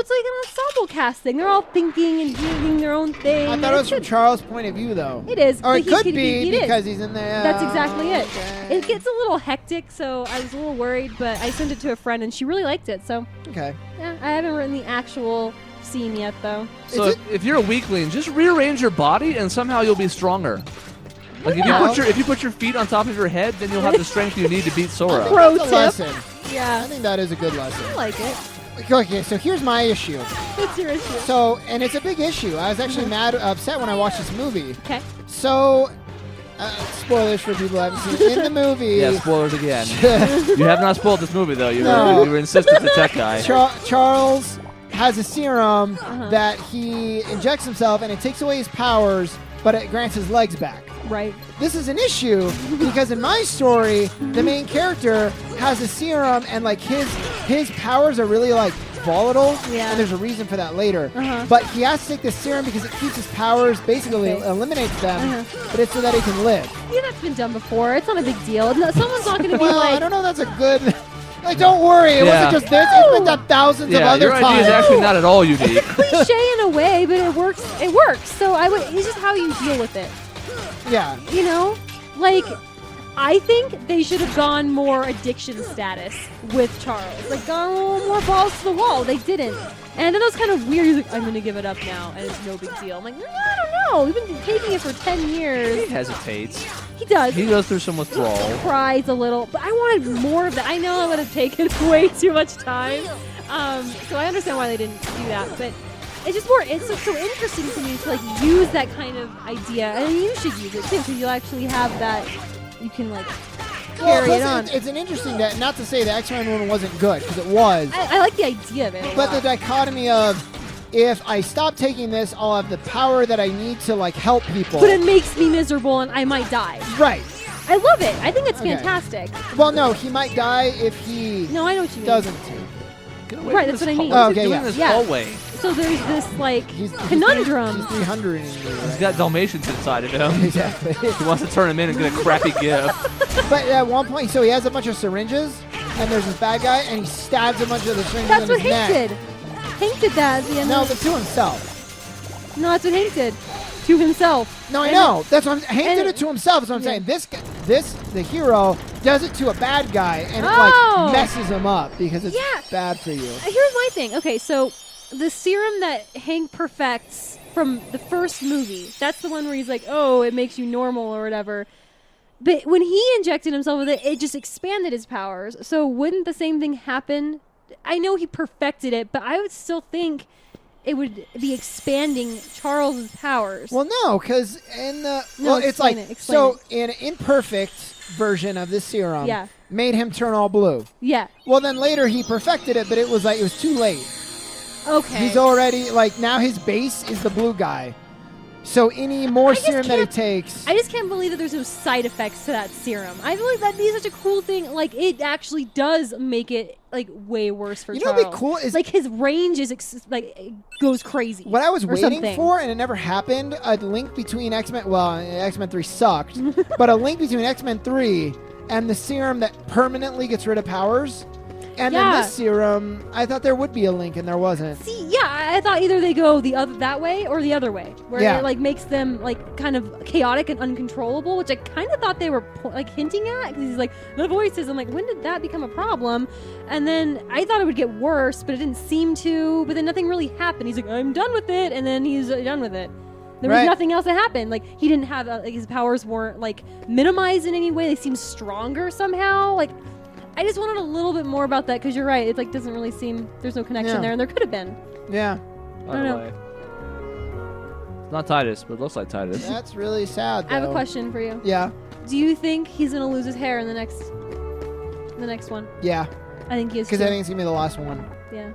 it's like an ensemble cast thing. They're all thinking and doing their own thing. I thought it was from Charles' point of view, though. It is. Or but it could be because he's in there. That's exactly it. Okay. It gets a little hectic, so I was a little worried, but I sent it to a friend, and she really liked it. So Okay. yeah, I haven't written the actual scene yet, though. So if you're a weakling, just rearrange your body, and somehow you'll be stronger. Like if you put your feet on top of your head, then you'll have the strength you need to beat Sora. Pro That's a tip. lesson. I Yeah, think that is a good lesson. I like it. Okay, so here's my issue. What's your issue? So, and it's a big issue. I was actually upset when I watched this movie. Okay. So, spoilers for people who haven't seen it. In the movie, Yeah, spoilers again. You have not spoiled this movie, though. You No. were insistent, the tech guy. Charles has a serum Uh-huh. that he injects himself, and it takes away his powers, but it grants his legs back. Right. This is an issue because in my story, the main character has a serum, and like his powers are really like volatile, Yeah. and there's a reason for that later. Uh-huh. But he has to take this serum because it keeps his powers, basically Okay. eliminates them, Uh-huh. but it's so that he can live. Yeah, that's been done before. It's not a big deal. No, someone's not going to be Well, like, I don't know. That's a good. Like, don't worry, it Yeah. wasn't just this. It's been done thousands of Yeah, other your idea times. is actually not at all unique. cliche in a way, but it works. It works. So it's just how you deal with it. Yeah. You know, like I think they should have gone more addiction status with Charles. Like gone a little more balls to the wall. They didn't. And then that was kind of weird. He's like, I'm going to give it up now, and it's no big deal. I'm like, no, I don't know. We've been taking it for 10 He years. hesitates. He does. He goes through some withdrawal. Cries a little, but I wanted more of that. I know it would have taken way too much time. So I understand why they didn't do that, but it's just more. It's so interesting to me to like use that kind of idea, and you should use it too, because you'll actually have that. You can like carry it on. It's an interesting. Not to say the X-Men one wasn't good because it was, I like the idea of it. a but the lot. dichotomy of if I stop taking this, I'll have the power that I need to like help people. But it makes me miserable, and I might die. Right. I love it. I think it's Okay. fantastic. Well, no, he might die if he No, I know what you mean. doesn't. Get away Right, from that's this what I mean. hall- Oh, What is he okay, doing yeah. in this Yeah. hallway? So there's this like He's conundrum. He's 300 in He's got Dalmatians inside of him. Exactly. He wants to turn him in and get a crappy gift. But at one point, so he has a bunch of syringes, and there's this bad guy, and he stabs a bunch of the syringes That's in what his Hank neck. did. Hank did that at the end. No, of but to himself. No, that's what Hank did to himself. No, I And know. That's what Hank and- did it to himself. That's what I'm Yeah. saying. The hero, does it to a bad guy, and it Oh. like messes him up because it's Yeah. bad for you. Here's my thing. Okay, so the serum that Hank perfects from the first movie, that's the one where he's like, oh, it makes you normal or whatever. But when he injected himself with it, it just expanded his powers. So wouldn't the same thing happen? I know he perfected it, but I would still think it would be expanding Charles's powers. Well, no, because in the it's explain like it, explain so it. in an imperfect version of this serum, Yeah. made him turn all blue. Yeah. Well, then later he perfected it, but it was too late. Okay. He's already now his base is the blue guy. So any more just serum that he can't- takes, I just can't believe that there's no side effects to that serum. I feel like that'd be such a cool thing. Like, it actually does make it, like, way worse for you know Charles. what'd be cool is Like, his range is, it goes crazy. what I was or waiting something. for, and it never happened. A link between X-Men. Well, X-Men 3 sucked, but a link between X-Men 3 and the serum that permanently gets rid of powers. And then Yeah. this serum, I thought there would be a link, and there wasn't. See, yeah, I thought either they go that way or the other way, where Yeah. it, like, makes them, like, kind of chaotic and uncontrollable, which I kind of thought they were, like, hinting at, because he's like, the voices, I'm like, when did that become a problem? And then I thought it would get worse, but it didn't seem to, but then nothing really happened. He's like, I'm done with it, and then he's done with it. There was Right. nothing else that happened. Like, he didn't have, like, his powers weren't, like, minimized in any way. They seemed stronger somehow. Like, I just wanted a little bit more about that, because you're right. It, like, doesn't really seem, there's no connection Yeah. there, and there could have been. Yeah, By I the don't know. way. It's not Titus, but it looks like Titus. that's really sad. I have a though. question for you. Yeah, Do you think he's gonna lose his hair in the next one? yeah, I think he is. because too. I think it's gonna be the last one. Yeah.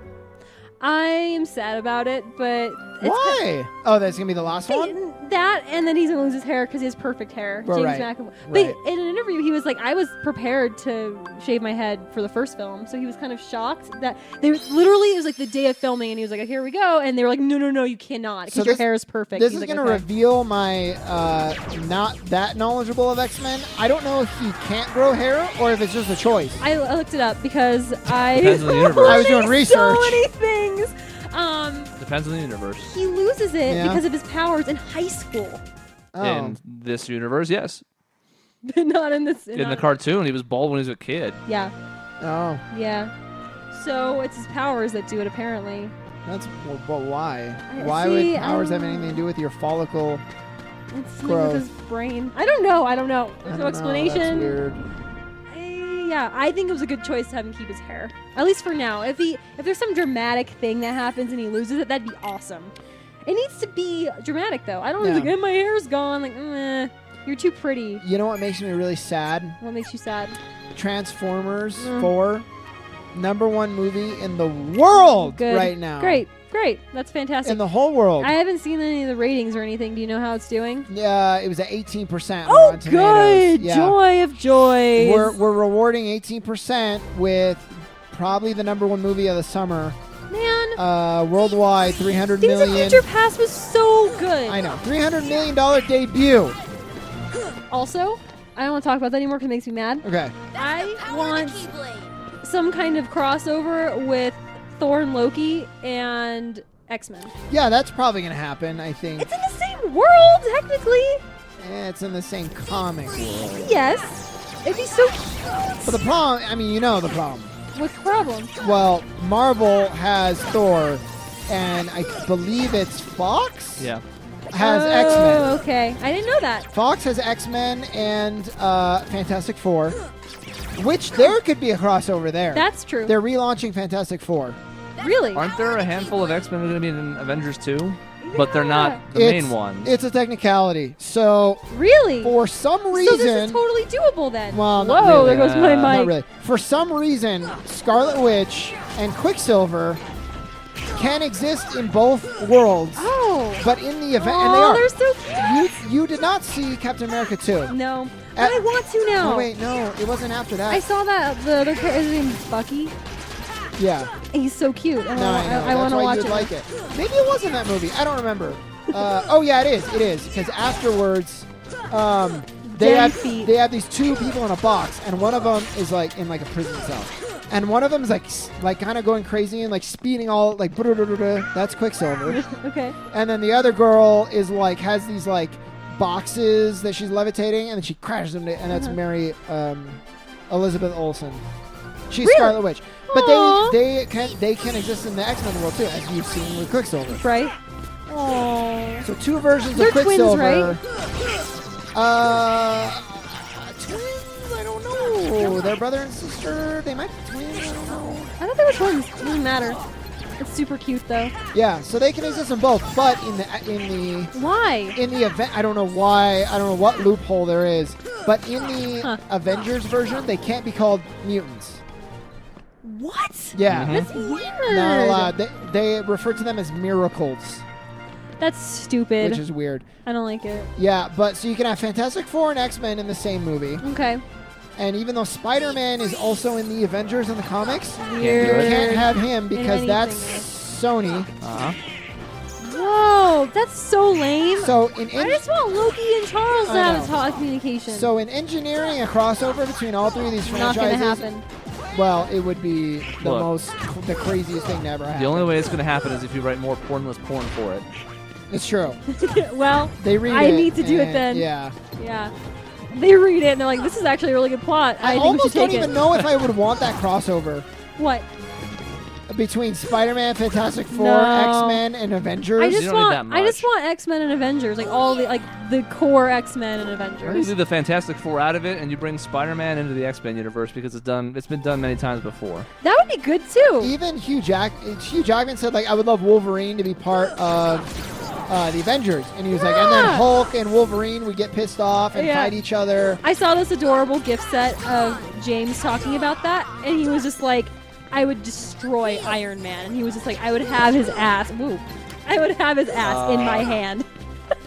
I am sad about it, but it's Why? Oh, that's gonna be the last one. that, and then he's gonna lose his hair because he has perfect hair. Well, James right. McAvoy. Right. But in an interview, he was like, "I was prepared to shave my head for the first film," so he was kind of shocked that they literally. It was like the day of filming, and he was like, "Here we go," and they were like, "No, you cannot because So your this- hair is perfect." This He's is like, going to "Okay." reveal my not that knowledgeable of X-Men. I don't know if he can't grow hair or if it's just a choice. I looked it up because I Depends on the universe. I was doing so research. many things. Depends on the universe. He loses it Yeah. because of his powers in high school. Oh. In this universe, yes. Not in this. In the cartoon, he was bald when he was a kid. Yeah. Oh. Yeah. So it's his powers that do it, apparently. That's well, why? I- Why see, would powers have um, anything to do with your follicle? It's something Growth. with his brain. I don't know. There's I no don't know, explanation. That's weird. Yeah, I think it was a good choice to have him keep his hair. At least for now. If there's some dramatic thing that happens and he loses it, that'd be awesome. It needs to be dramatic though. I don't want to Yeah. like, my hair's gone. Like, you're too pretty. You know what makes me really sad? What makes you sad? Transformers 4, #1 movie in the world Good. right now. Great. That's fantastic. In the whole world. I haven't seen any of the ratings or anything. Do you know how it's doing? Yeah, it was at 18%. on Oh, Rotten Tomatoes. good! Yeah. Joy of joys. We're rewarding 18% with probably the #1 movie of the summer. Man, Worldwide, 300 Days of million. Future Past was so good. I know, $300 million debut. Also, I don't want to talk about that anymore because it makes me mad. Okay. I want some kind of crossover with Thor and Loki and X-Men. Yeah, that's probably gonna happen. I think. It's in the same world, technically. It's in the same comic world. Yes. It'd be so cute. But the problem, I mean, you know the problem. What's the problem? Well, Marvel has Thor, and I believe it's Fox Yeah. has Oh, X-Men. okay. I didn't know that. Fox has X-Men and Fantastic Four, which there could be a crossover there. That's true. They're relaunching Fantastic Four. Really? Aren't there a handful of X-Men that are going to be in Avengers 2? But they're not the It's- main ones. It's a technicality. So Really? for some So reason, this is totally doable then. Well, not Whoa, really. there goes my not mic. really. For some reason, Scarlet Witch and Quicksilver can exist in both worlds, Oh. but in the event, and Oh, they are. they're so cute. You did not see Captain America 2. No. But I want to now. Oh, wait, no, it wasn't after that. I saw that the other character, his name's Bucky. Yeah. He's so cute. No, I know. I That's want to why watch you'd it. like it. Maybe it was in that movie. I don't remember. Oh yeah, it is. It is because afterwards, they Dead have feet. they have these two people in a box, and one of them is like in like a prison cell, and one of them is like kind of going crazy and like speeding all like that's Quicksilver, Okay. and then the other girl is like has these like boxes that she's levitating, and then she crashes them, and that's Mary Elizabeth Olsen. She's Really? Scarlet Witch, but Aw. they can exist in the X-Men world too, as you've seen with Quicksilver. Right? Oh. So two versions They're of twins, Quicksilver. right? Twins? I don't know. They're brother and sister. They might be twins. I don't know. I thought they were twins. It doesn't matter. It's super cute though. Yeah, so they can exist in both, but in Why? the event, I don't know why. I don't know what loophole there is, but in the Huh. Avengers version, they can't be called mutants. What? Yeah, That's weird. not allowed. They refer to them as miracles, That's stupid. which is weird. I don't like it. Yeah, but so you can have Fantastic Four and X-Men in the same movie. Okay. And even though Spider-Man is also in the Avengers in the comics, Weird. you can't have him because anything. that's Sony. Uh-huh. Whoa, that's so lame. So I just want Loki and Charles to I have know. talk communication. So in engineering a crossover between all three of these not gonna franchises, happen. well, it would be Look. the craziest thing to ever happen. The only way it's going to happen is if you write more pornless porn for it. It's true. Well, They read I it. need to do it and- then. Yeah. yeah. They read it and they're like, "This is actually a really good plot. I I think we almost should don't take even it." know if I would want that crossover What? between Spider-Man, Fantastic Four, No. X-Men, and Avengers. I just don't need want. that I just much. want X-Men and Avengers, like all the core X-Men and You Avengers. leave the Fantastic Four out of it, and you bring Spider-Man into the X-Men universe because it's been done many times before. That would be good too. Even Hugh Jackman said like I would love Wolverine to be part of the Avengers, and he was like, and then Yeah. Hulk and Wolverine would get pissed off and Yeah. fight each other. I saw this adorable gift set of James talking about that, and he was just like, "I would destroy Iron Man," and he was just like, "I would have his ass. Woo. I would have his ass in my hand."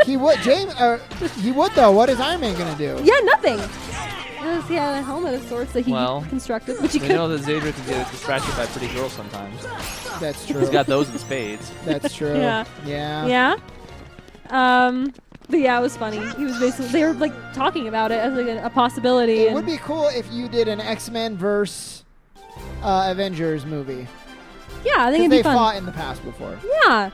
He would, he would though. What is Iron Man gonna do? Yeah, nothing. Yes, he had a helmet of sorts that he Well, constructed, which he We could. know that Xavier can get distracted by pretty girls sometimes. That's true. He's got those in spades. That's true. Yeah. Yeah. Yeah. But yeah, it was funny. He was basically they were like talking about it as like a possibility. It and would be cool if you did an X-Men versus Avengers movie. Yeah, I think Because it'd be they fun. fought in the past before. Yeah.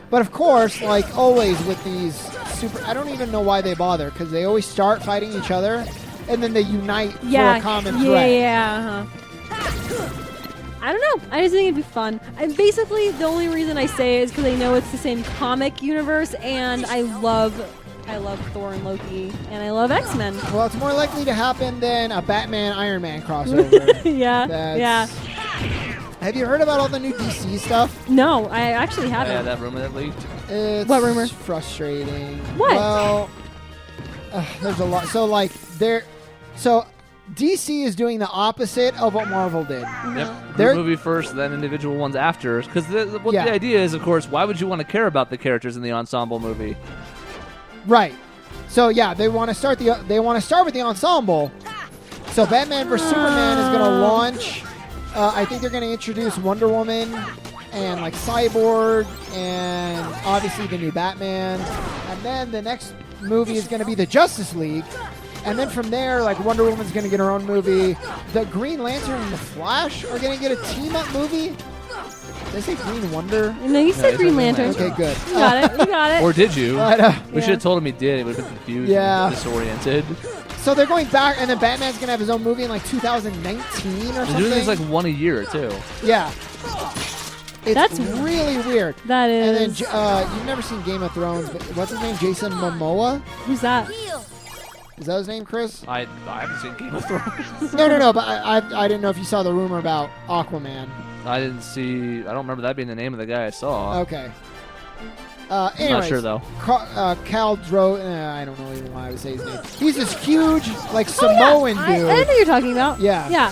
But of course, like always with these super, I don't even know why they bother, because they always start fighting each other, and then they unite for a common threat. Yeah. I don't know. I just think it'd be fun. And basically, the only reason I say it is because I know it's the same comic universe, and I love Thor and Loki, and I love X-Men. Well, it's more likely to happen than a Batman Iron Man crossover. Yeah. That's- Have you heard about all the new DC stuff? No, I actually Yeah, haven't. that rumor that leaked. It's What rumor? frustrating. What? Well, there's a lot. So DC is doing the opposite of what Marvel did. Yep. They're- Group movie first, then individual ones after. Because the Yeah. idea is, of course, why would you want to care about the characters in the ensemble movie? Right. So yeah, they want to start with the ensemble. So Batman vs Superman is going to launch. I think they're going to introduce Wonder Woman and like Cyborg and obviously the new Batman. And then the next movie is going to be the Justice League. And then from there, like Wonder Woman's going to get her own movie. The Green Lantern and the Flash are going to get a team-up movie. Did I say Green Wonder? No, you said you Green said Lantern. Green Okay, good. You got it. You got it. Or did you? But, We should have told him he did. He would have been confused Yeah. and disoriented. so they're going back, and then Batman's going to have his own movie in like 2019 or They're something. doing this like one a year, too. Yeah. It's That's- really weird. That And is. then you've never seen Game of Thrones, but what's his name? Jason Momoa? Who's that? Is that his name, Chris? I haven't seen Game of Thrones. No. But I didn't know if you saw the rumor about Aquaman. I didn't see. I don't remember that being the name of the guy I saw. Okay. I'm Anyways, not sure though. Cal Dro. I don't know even why I would say his name. He's this huge, like Oh, Samoan yeah. I dude. know who you're talking about. Yeah. Yeah.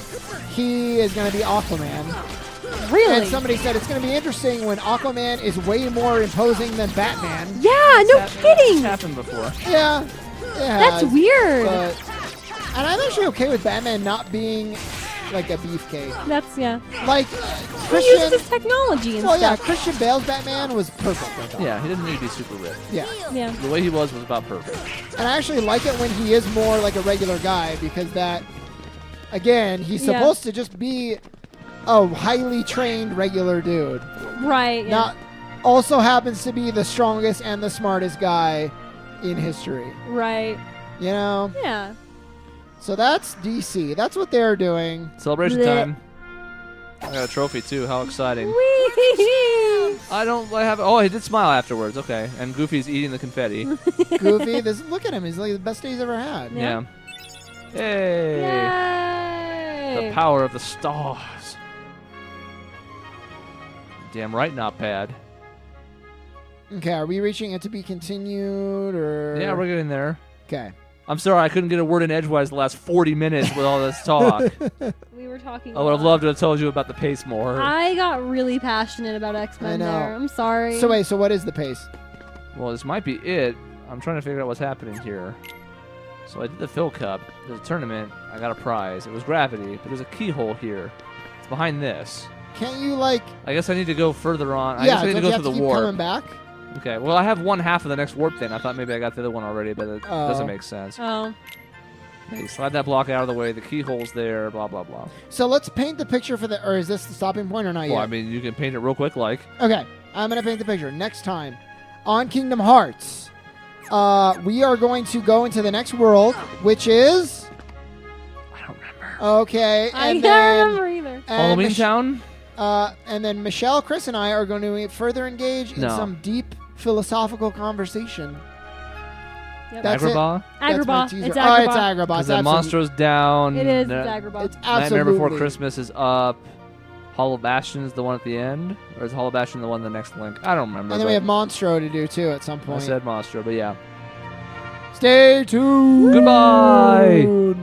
He is going to be Aquaman. Really? And somebody said it's going to be interesting when Aquaman is way more imposing than Batman. Yeah. No It's kidding. happened before. Yeah. That's weird. But, and I'm actually okay with Batman not being like a beefcake. That's Like He Christian. uses his technology and Well, yeah, stuff. Christian Bale's Batman was perfect. I thought. Yeah, he didn't need to be super ripped. Yeah. Yeah. The way he was about perfect. And I actually like it when he is more like a regular guy because that, again, he's Yeah. supposed to just be a highly trained regular dude. Right. Yeah. Not also happens to be the strongest and the smartest guy in history. Right. You know? Yeah. So that's DC. That's what they're doing. Celebration Blech. time. I got a trophy too. How exciting! Whee! I have. Oh, he did smile afterwards. Okay, and Goofy's eating the confetti. Goofy, look at him. He's like the best day he's ever had. Yeah. Yay! Yay! The power of the stars. Damn right, not bad. Okay, are we reaching it to be continued or? Yeah, we're getting there. Okay. I'm sorry I couldn't get a word in edgewise the last 40 minutes with all this talk. We were talking. I would have about- loved to have told you about the pace more. I got really passionate about X-Men I know. there. I'm sorry. So wait, so what is the pace? Well, this might be it. I'm trying to figure out what's happening here. So I did the Phil Cup. There's a tournament. I got a prize. It was gravity, but there's a keyhole here. It's behind this. Can't you like? I guess I need to go further on. I Yeah, guess I need to don't go you have through to the keep warp. coming back? Okay, well, I have one half of the next warp thing. I thought maybe I got the other one already, but it doesn't make sense. Oh. Hey, slide that block out of the way. The keyhole's there, blah, blah, blah. So let's paint the picture for the. Or is this the stopping point or not Well, yet? I mean, you can paint it real quick, like. Okay, I'm gonna paint the picture next time on Kingdom Hearts. We are going to go into the next world, which is I don't remember. okay. I And can't then remember either. Halloween Town? And then Michelle, Chris, and I are going to further engage in No. some deep philosophical conversation. Yep. That's it. Agrabah? That's my Agrabah. teaser. It's Oh, Agrabah. it's Agrabah. Because It's then absolute- Monstro's down. It is. Na- It's Agrabah. It's Nightmare absolutely. Before Christmas is up. Hollow Bastion is the one at the end? Or is Hollow Bastion the one in the next link? I don't remember. And then we but have Monstro to do too at some I point. said Monstro, but yeah. Stay tuned. Goodbye.